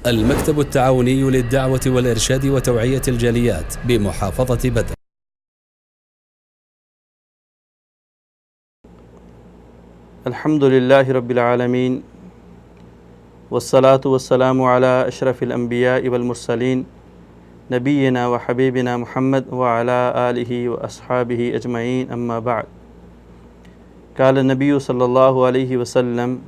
المكتب التعاوني للدعوة والإرشاد وتوعية الجاليات بمحافظة بدر. الحمد لله رب العالمين والصلاة والسلام على أشرف الأنبياء والمرسلين نبينا وحبيبنا محمد وعلى آله وأصحابه أجمعين أما بعد. قال النبي صلى الله عليه وسلم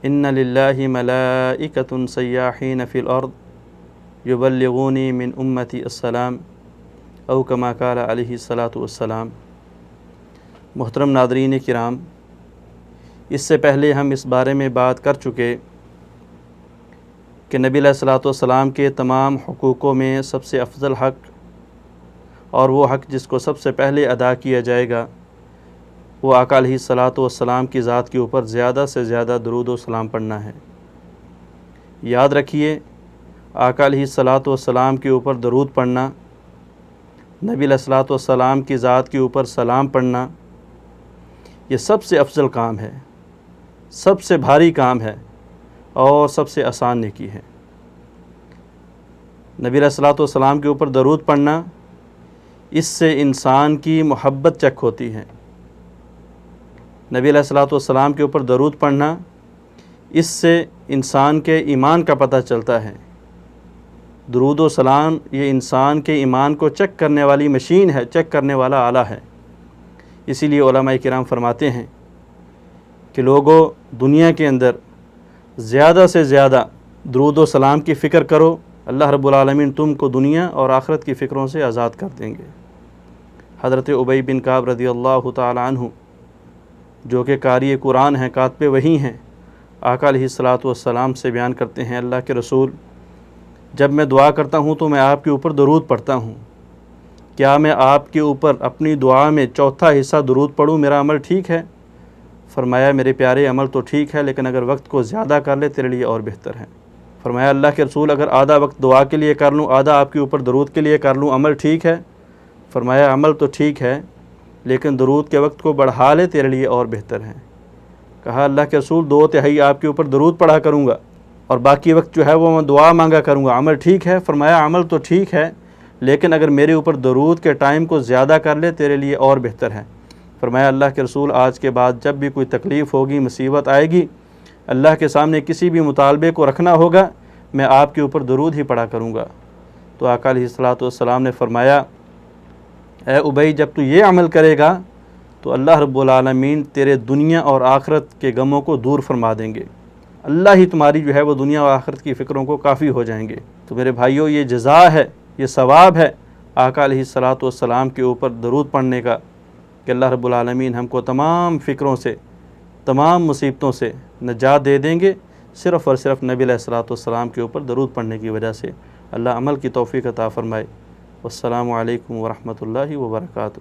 إن لله ملائكة سياحين في الأرض يبلغوني من أمتي السلام أو كما قال عليه الصلاة والسلام. محترم ناظرین کرام، اس سے پہلے ہم اس بارے میں بات کر چکے کہ نبی علیہ الصلاۃ والسلام کے تمام حقوقوں میں سب سے افضل حق اور وہ حق جس کو سب سے پہلے ادا کیا جائے گا وہ آقا علیہ الصلاۃ والسلام کی ذات کے اوپر زیادہ سے زیادہ درود و سلام پڑھنا ہے. یاد رکھیے، آقا علیہ الصلاۃ والسلام کے اوپر درود پڑھنا، نبی علیہ الصلاۃ والسلام کی ذات کے اوپر سلام پڑھنا، یہ سب سے افضل کام ہے، سب سے بھاری کام ہے اور سب سے آسان نیکی ہے. نبی علیہ الصلاۃ والسلام کے اوپر درود پڑھنا، اس سے انسان کی محبت چیک ہوتی ہے. نبی علیہ الصلاۃ والسلام کے اوپر درود پڑھنا، اس سے انسان کے ایمان کا پتہ چلتا ہے. درود و سلام یہ انسان کے ایمان کو چیک کرنے والی مشین ہے، چیک کرنے والا آلہ ہے. اسی لیے علماء کرام فرماتے ہیں کہ لوگوں، دنیا کے اندر زیادہ سے زیادہ درود و سلام کی فکر کرو، اللہ رب العالمین تم کو دنیا اور آخرت کی فکروں سے آزاد کر دیں گے. حضرت ابی بن کعب رضی اللہ تعالی عنہ، جو کہ قاری قرآن ہیں، کاتب وحی ہیں، آقا علیہ الصلاۃ والسلام سے بیان کرتے ہیں، اللہ کے رسول، جب میں دعا کرتا ہوں تو میں آپ کے اوپر درود پڑھتا ہوں. کیا میں آپ کے اوپر اپنی دعا میں چوتھا حصہ درود پڑھوں، میرا عمل ٹھیک ہے؟ فرمایا میرے پیارے، عمل تو ٹھیک ہے، لیکن اگر وقت کو زیادہ کر لے تیرے لیے اور بہتر ہے. فرمایا اللہ کے رسول، اگر آدھا وقت دعا کے لیے کر لوں، آدھا آپ کے اوپر درود کے لیے کر لوں، عمل ٹھیک ہے؟ فرمایا عمل تو ٹھیک ہے، لیکن درود کے وقت کو بڑھا لے تیرے لیے اور بہتر ہے. کہا اللہ کے رسول، 2/3 آپ کے اوپر درود پڑھا کروں گا اور باقی وقت جو ہے وہ میں دعا مانگا کروں گا، عمل ٹھیک ہے؟ فرمایا عمل تو ٹھیک ہے، لیکن اگر میرے اوپر درود کے ٹائم کو زیادہ کر لے تیرے لیے اور بہتر ہے. فرمایا اللہ کے رسول، آج کے بعد جب بھی کوئی تکلیف ہوگی، مصیبت آئے گی، اللہ کے سامنے کسی بھی مطالبے کو رکھنا ہوگا، میں آپ کے اوپر درود ہی پڑھا کروں گا. تو آقا علیہ الصلاۃ والسلام نے فرمایا اے ابی، جب تو یہ عمل کرے گا تو اللہ رب العالمین تیرے دنیا اور آخرت کے غموں کو دور فرما دیں گے. اللہ ہی تمہاری جو ہے وہ دنیا اور آخرت کی فکروں کو کافی ہو جائیں گے. تو میرے بھائیوں، یہ جزا ہے، یہ ثواب ہے آقا علیہ الصلاۃ والسلام کے اوپر درود پڑھنے کا، کہ اللہ رب العالمین ہم کو تمام فکروں سے، تمام مصیبتوں سے نجات دے دیں گے، صرف اور صرف نبی علیہ الصلاۃ والسلام کے اوپر درود پڑھنے کی وجہ سے. اللہ عمل کی توفیق عطا فرمائے. والسلام علیکم ورحمۃ اللہ وبرکاتہ.